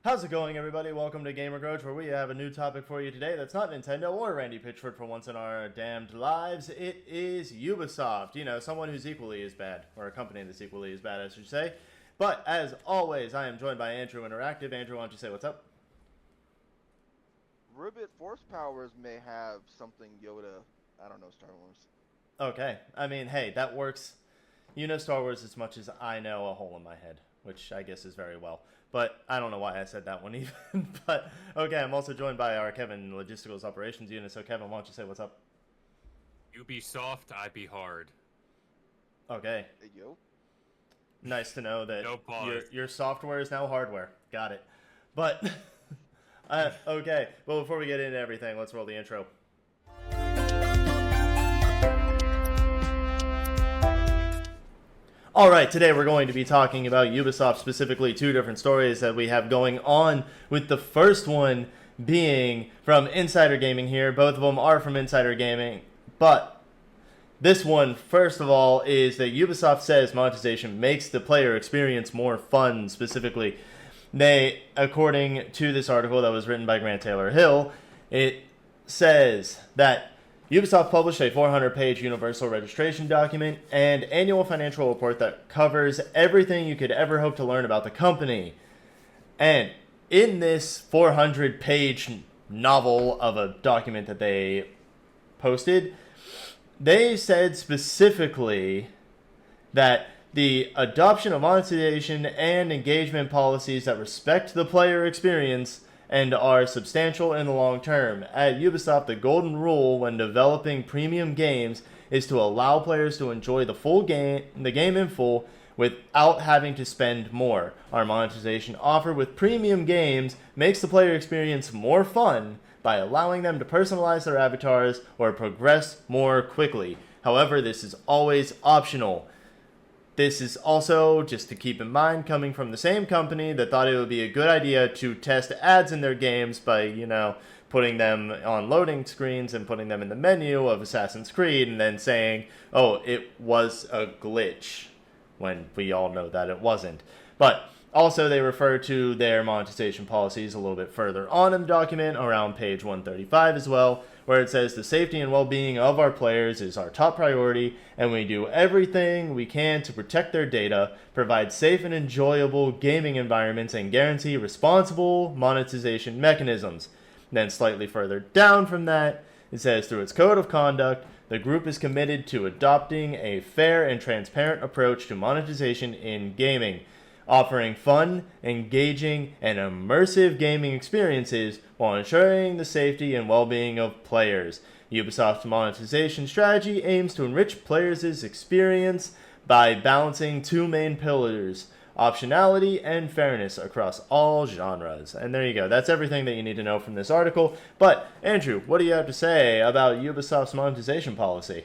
How's it going, everybody? Welcome to Gamer Grudge, where we have a new topic for you today that's not Nintendo or Randy Pitchford for once in our damned lives. It is Ubisoft. You know, someone who's equally as bad, or a company that's equally as bad, I should say. But, as always, I am joined by Andrew Interactive. Andrew, why don't you say what's up? Ribbit Force Powers may have something Yoda. I don't know Star Wars. Okay. I mean, hey, that works. You know Star Wars as much as I know a hole in my head, which I guess is very well. But I don't know why I said that one even. But, okay, I'm also joined by our Kevin Logisticals Operations Unit. So, Kevin, why don't you say what's up? Ubisoft, I be hard. Okay. Hey, yo. Nice to know that No pause. your software is now hardware. Got it. But, okay. Well, before we get into everything, let's roll the intro. Alright, today we're going to be talking about Ubisoft, specifically two different stories that we have going on, with the first one being from Insider Gaming here. Both of them are from Insider Gaming, but this one, first of all, is that Ubisoft says monetization makes the player experience more fun, specifically. They, according to this article that was written by Grant Taylor Hill, it says that Ubisoft published a 400-page universal registration document and annual financial report that covers everything you could ever hope to learn about the company. And in this 400-page novel of a document that they posted, they said specifically that the adoption of monetization and engagement policies that respect the player experience and are substantial in the long term. At Ubisoft, the golden rule when developing premium games is to allow players to enjoy the game in full without having to spend more. Our monetization offer with premium games makes the player experience more fun by allowing them to personalize their avatars or progress more quickly. However, this is always optional. This is also, just to keep in mind, coming from the same company that thought it would be a good idea to test ads in their games by, putting them on loading screens and putting them in the menu of Assassin's Creed and then saying, oh, it was a glitch, when we all know that it wasn't. But also, they refer to their monetization policies a little bit further on in the document, around page 135 as well, where it says the safety and well-being of our players is our top priority, and we do everything we can to protect their data, provide safe and enjoyable gaming environments, and guarantee responsible monetization mechanisms. Then slightly further down from that, it says through its code of conduct, the group is committed to adopting a fair and transparent approach to monetization in gaming, offering fun, engaging, and immersive gaming experiences while ensuring the safety and well-being of players. Ubisoft's monetization strategy aims to enrich players' experience by balancing two main pillars: optionality and fairness across all genres. And there you go. That's everything that you need to know from this article. But, Andrew, what do you have to say about Ubisoft's monetization policy?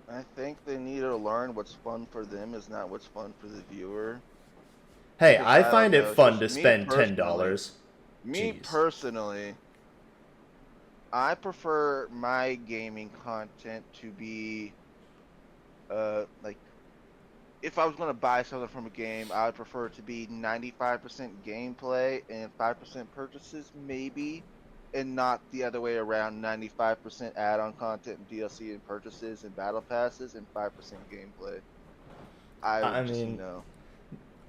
I think they need to learn what's fun for them is not what's fun for the viewer. Hey, Because I I don't find it know, fun just to me spend personally. $10. Me Jeez. personally, I prefer my gaming content to be, like, if I was going to buy something from a game, I would prefer it to be 95% gameplay and 5% purchases, maybe, and not the other way around, 95% add-on content and DLC and purchases and battle passes and 5% gameplay. I I would just, mean,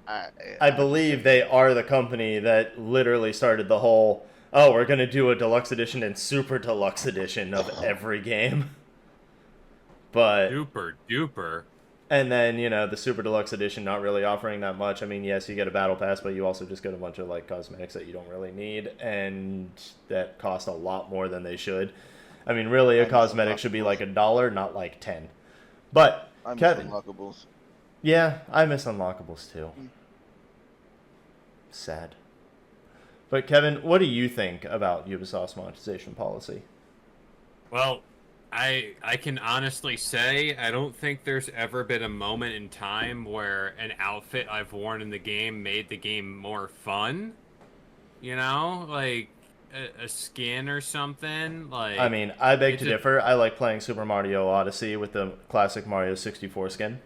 I, I I just believe think they that. are the company that literally started the whole, oh, we're going to do a deluxe edition and super deluxe edition of every game. But, Duper duper. and then, the super deluxe edition not really offering that much. I mean, yes, you get a battle pass, but you also just get a bunch of, like, cosmetics that you don't really need, and that cost a lot more than they should. I mean, really, a I miss cosmetic should be like unlockables. $1, not like 10. But, I miss Kevin, unlockables. yeah, I miss unlockables too. Sad. But Kevin, what do you think about Ubisoft's monetization policy? Well, I can honestly say I don't think there's ever been a moment in time where an outfit I've worn in the game made the game more fun. Like a skin or something. I Like mean, I beg it to just differ. I like playing Super Mario Odyssey with the classic Mario 64 skin,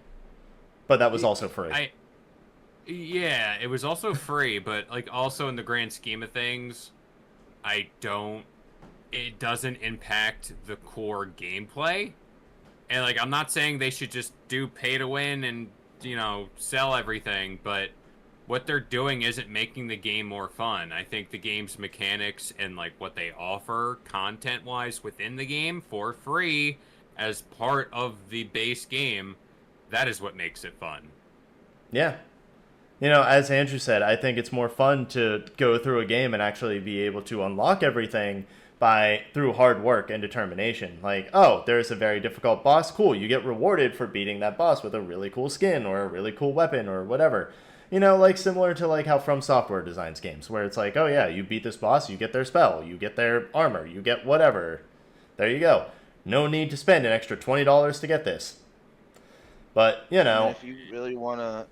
but that was He, also free. I Yeah, it was also free, but like also in the grand scheme of things, I don't. It doesn't impact the core gameplay. And like I'm not saying they should just do pay to win and sell everything, but what they're doing isn't making the game more fun. I think the game's mechanics and like what they offer content-wise within the game for free as part of the base game, that is what makes it fun. Yeah. As Andrew said, I think it's more fun to go through a game and actually be able to unlock everything through hard work and determination. Like, oh, there's a very difficult boss. Cool, you get rewarded for beating that boss with a really cool skin or a really cool weapon or whatever. Like similar to like how From Software designs games, where it's like, oh yeah, you beat this boss, you get their spell, you get their armor, you get whatever. There you go. No need to spend an extra $20 to get this. But And if you really wanna,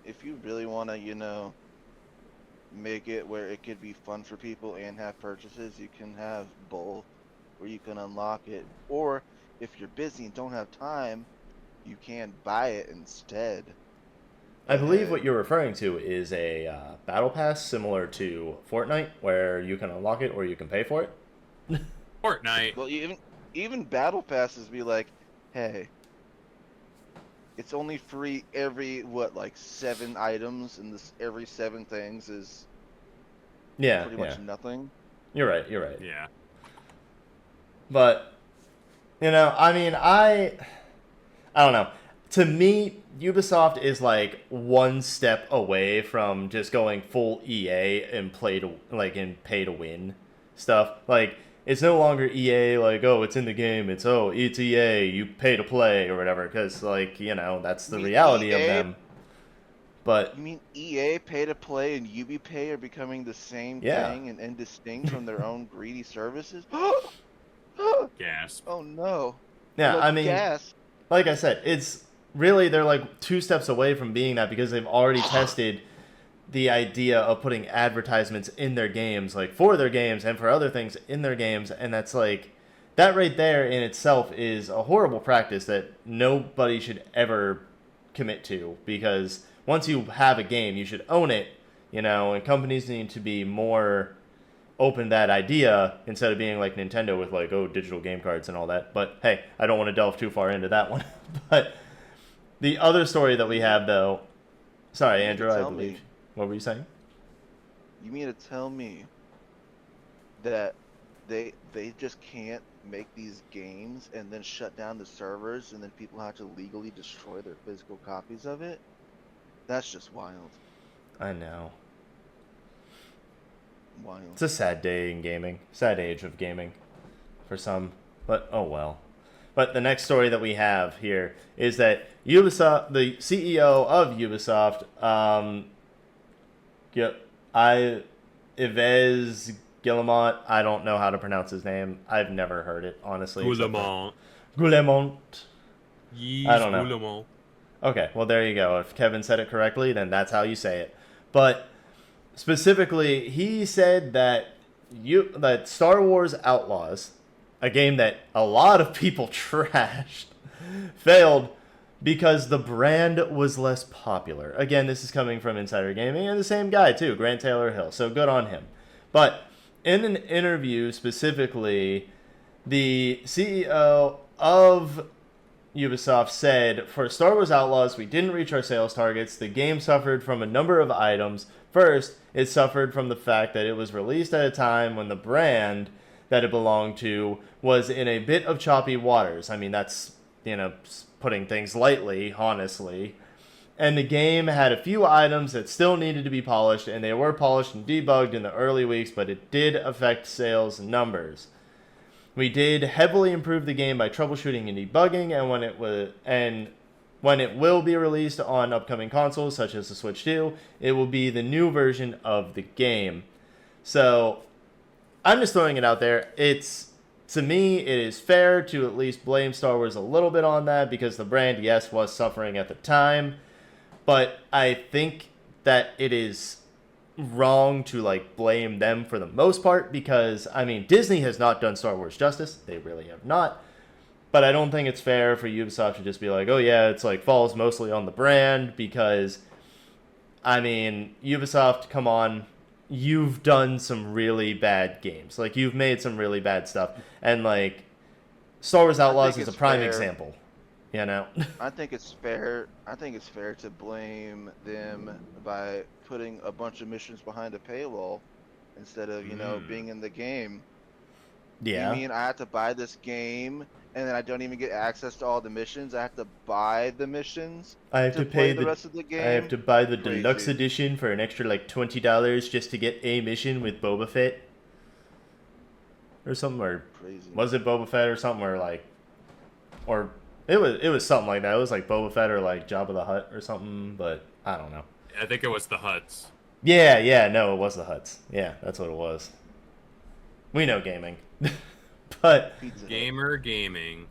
make it where it could be fun for people and have purchases, you can have both, where you can unlock it. Or if you're busy and don't have time, you can buy it instead. I believe what you're referring to is a battle pass similar to Fortnite, where you can unlock it or you can pay for it. Fortnite. Well, even battle passes be like, hey, it's only free every like 7 items, and every 7 things is pretty much nothing. You're right. Yeah. But I mean, I don't know. To me, Ubisoft is like one step away from just going full EA and pay to win stuff. Like, it's no longer EA, like, oh, it's in the game. It's EA, you pay to play or whatever. Because, like, that's the reality of them. But you mean EA pay to play and UbiPay are becoming the same thing and distinct from their own greedy services? Gasp. Oh no. Yeah, I mean, gasp. Like I said, it's really, they're like 2 steps away from being that, because they've already tested the idea of putting advertisements in their games, like for their games and for other things in their games. And that's like, that right there in itself is a horrible practice that nobody should ever commit to, because once you have a game, you should own it, and companies need to be more open to that idea instead of being like Nintendo with like, oh, digital game cards and all that. But hey, I don't want to delve too far into that one. But the other story that we have, though, sorry, Andrew, I believe. What were you saying? You mean to tell me that they just can't make these games and then shut down the servers, and then people have to legally destroy their physical copies of it? That's just wild. I know. Wild. It's a sad day in gaming. Sad age of gaming for some. But oh well. But the next story that we have here is that Ubisoft, the CEO of Ubisoft, Yves Guillemot, I don't know how to pronounce his name. I've never heard it, honestly. Guillemot. I don't know. Guillemot. Okay, well, there you go. If Kevin said it correctly, then that's how you say it. But specifically, he said that that Star Wars Outlaws, a game that a lot of people trashed, failed because the brand was less popular. Again, this is coming from Insider Gaming, and the same guy too, Grant Taylor Hill, so good on him. But in an interview specifically, the CEO of Ubisoft said, for Star Wars Outlaws, we didn't reach our sales targets. The game suffered from a number of items. First, it suffered from the fact that it was released at a time when the brand that it belonged to was in a bit of choppy waters. I mean, that's, putting things lightly, honestly. And the game had a few items that still needed to be polished, and they were polished and debugged in the early weeks, but it did affect sales numbers. We did heavily improve the game by troubleshooting and debugging, and when it will be released on upcoming consoles such as the Switch 2, it will be the new version of the game. So I'm just throwing it out there. To me, it is fair to at least blame Star Wars a little bit on that, because the brand, yes, was suffering at the time. But I think that it is wrong to blame them for the most part, because Disney has not done Star Wars justice. They really have not. But I don't think it's fair for Ubisoft to just be like, oh yeah, it's falls mostly on the brand, because I mean, Ubisoft, come on. You've done some really bad games. Like, you've made some really bad stuff. And, like, Star Wars Outlaws is a prime example. You know? I think it's fair. I think it's fair to blame them by putting a bunch of missions behind a paywall instead of, being in the game. Yeah. You mean I have to buy this game and then I don't even get access to all the missions? I have to buy the missions I have to play pay the rest of the game? I have to buy the Crazy. deluxe edition for an extra, like, $20 just to get a mission with Boba Fett. Or something, or Crazy. was it Boba Fett or something, or like, or it was something like that. It was like Boba Fett or like Jabba the Hutt or something, but I don't know. I think it was the Hutts. Yeah, no, it was the Hutts. Yeah, that's what it was. We know gaming, but Pizza Gamer Gaming.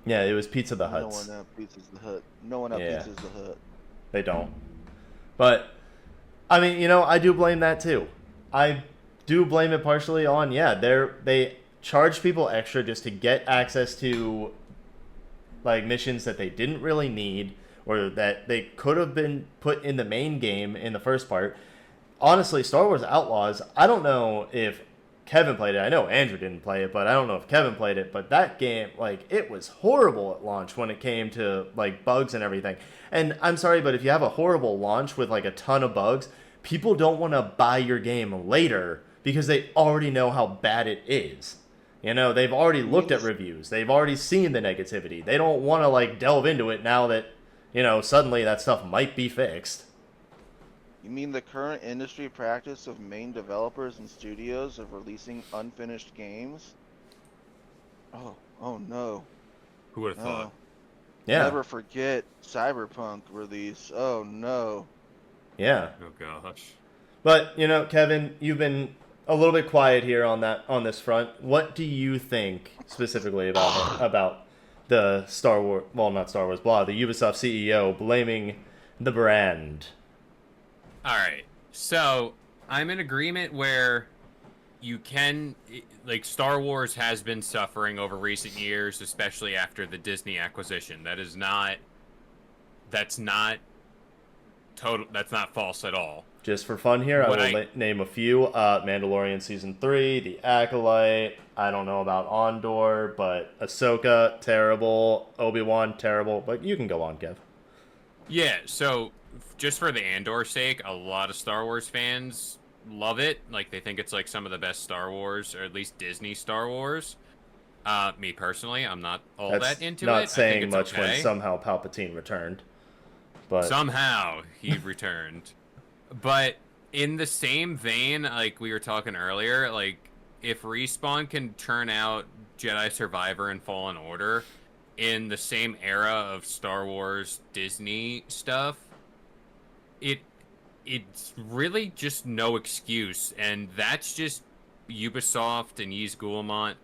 yeah, it was Pizza the Hut. Hutts. No one pizzas the Hut. No one pizzas the Hut. They don't. But I mean, I do blame that too. I do blame it partially on they charge people extra just to get access to like missions that they didn't really need or that they could have been put in the main game in the first part. Honestly, Star Wars Outlaws, I don't know if Kevin played it. I know Andrew didn't play it, but I don't know if Kevin played it. But that game, like, it was horrible at launch when it came to like bugs and everything. And I'm sorry, but if you have a horrible launch with like a ton of bugs, people don't want to buy your game later because they already know how bad it is. They've already looked at reviews. They've already seen the negativity. They don't want to like delve into it now that, suddenly that stuff might be fixed. You mean the current industry practice of main developers and studios of releasing unfinished games? Oh no. Who would have thought? Yeah. Never forget Cyberpunk release. Oh no. Yeah. Oh gosh. But, Kevin, you've been a little bit quiet here on this front. What do you think specifically about the Star Wars, well, not Star Wars, the Ubisoft CEO blaming the brand? All right. So, I'm in agreement where you can, like, Star Wars has been suffering over recent years, especially after the Disney acquisition. That's not false at all. Just for fun here, I will name a few. Mandalorian Season 3, The Acolyte, I don't know about Andor, but Ahsoka, terrible. Obi-Wan, terrible. But you can go on, Kev. Yeah, so just for the Andor sake, a lot of Star Wars fans love it. Like, they think it's like some of the best Star Wars, or at least Disney Star Wars. Me personally, I'm not all that into it. Not saying much okay. when somehow Palpatine returned. But somehow he returned. But in the same vein, like we were talking earlier, like if Respawn can turn out Jedi Survivor and Fallen Order in the same era of Star Wars Disney stuff, it's really just no excuse. And that's just Ubisoft and Yves Guillemot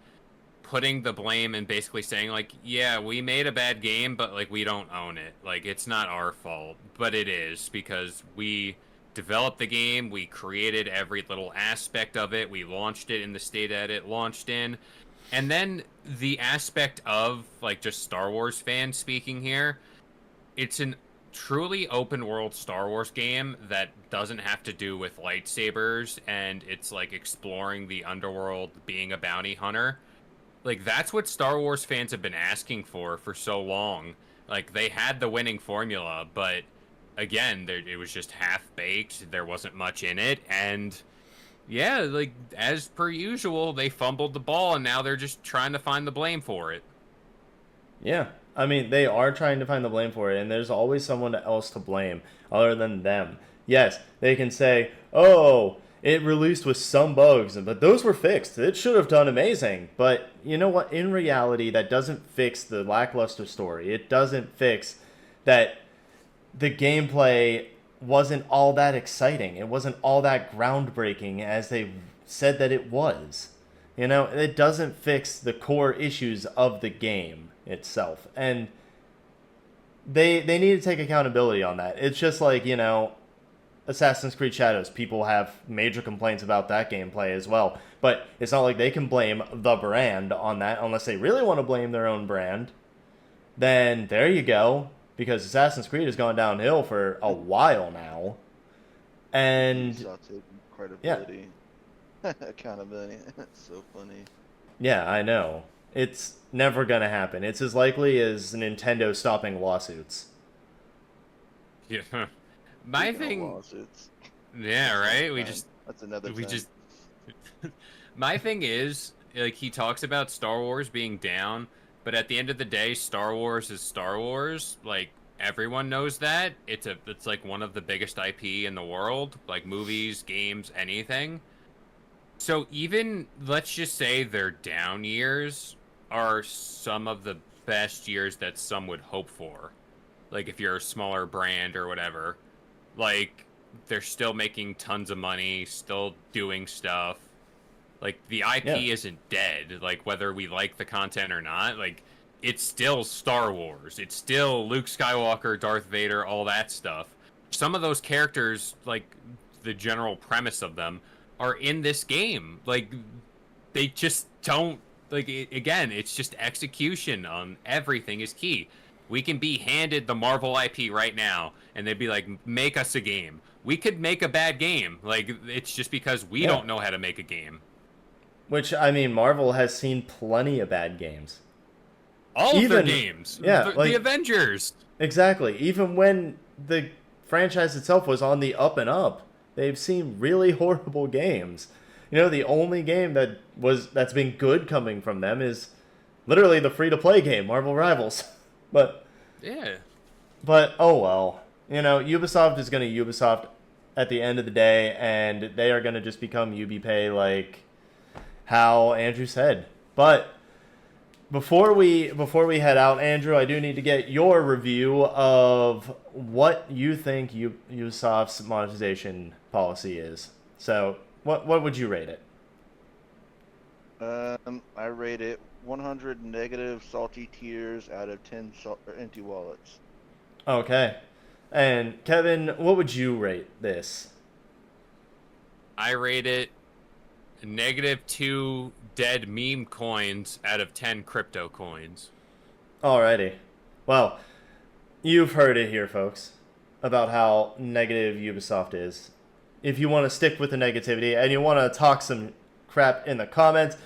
putting the blame and basically saying, like, yeah, we made a bad game, but, like, we don't own it. Like, it's not our fault. But it is, because we developed the game, we created every little aspect of it, we launched it in the state that it launched in. And then the aspect of, like, just Star Wars fans speaking here, it's an truly open world Star Wars game that doesn't have to do with lightsabers, and it's, like, exploring the underworld, being a bounty hunter. Like, that's what Star Wars fans have been asking for so long. Like, they had the winning formula, but again, it was just half-baked. There wasn't much in it, and yeah, like, as per usual, they fumbled the ball, and now they're just trying to find the blame for it. Yeah, I mean, they are trying to find the blame for it, and there's always someone else to blame other than them. Yes, they can say, oh, it released with some bugs, but those were fixed. It should have done amazing. But you know what? In reality, that doesn't fix the lackluster story. It doesn't fix that the gameplay wasn't all that exciting. It wasn't all that groundbreaking as they said that it was. It doesn't fix the core issues of the game itself. And they need to take accountability on that. It's just like, Assassin's Creed Shadows, people have major complaints about that gameplay as well. But it's not like they can blame the brand on that unless they really want to blame their own brand. Then there you go. Because Assassin's Creed has gone downhill for a while now. And Ubisoft taking yeah, credibility, accountability. That's so funny. yeah, I know. It's never gonna happen. It's as likely as Nintendo stopping lawsuits. Yeah. My Speaking of thing, lawsuits, yeah, that's another right? time. That's another We time. just My thing is, like, he talks about Star Wars being down, but at the end of the day, Star Wars is Star Wars. Like, everyone knows that. It's like one of the biggest IP in the world, like movies, games, anything. So even let's just say their down years are some of the best years that some would hope for. Like if you're a smaller brand or whatever, like they're still making tons of money, still doing stuff. Like the Yeah, IP isn't dead, like whether we like the content or not. Like it's still Star Wars. It's still Luke Skywalker, Darth Vader, all that stuff. Some of those characters, like the general premise of them, are in this game. Like they just don't again, it's just execution on everything is key. We can be handed the Marvel IP right now and they'd be like, make us a game. We could make a bad game. Like it's just because we yeah. don't know how to make a game. Which, I mean, Marvel has seen plenty of bad games. All of their Even, games. yeah, The like, Avengers. exactly. Even when the franchise itself was on the up and up, they've seen really horrible games. You know, the only game that's been good coming from them is literally the free-to-play game, Marvel Rivals. But Yeah. oh well. You know, Ubisoft is going to Ubisoft at the end of the day, and they are going to just become UbiPay, like how Andrew said. But before we head out, Andrew, I do need to get your review of what you think Ubisoft's monetization policy is. So, what would you rate it? I rate it 100 negative salty tears out of 10 empty wallets. Okay. And Kevin, what would you rate this? I rate it -2 dead meme coins out of 10 crypto coins. Alrighty. Well, you've heard it here, folks, about how negative Ubisoft is. If you want to stick with the negativity and you want to talk some crap in the comments,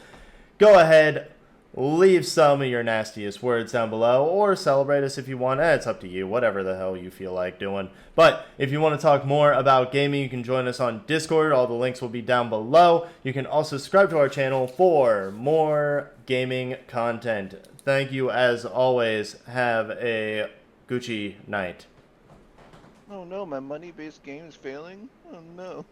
go ahead, leave some of your nastiest words down below, or celebrate us if you want. It's up to you, whatever the hell you feel like doing. But if you want to talk more about gaming, you can join us on Discord. All the links will be down below. You can also subscribe to our channel for more gaming content. Thank you, as always. Have a Gucci night. Oh no, my money-based game is failing? Oh no.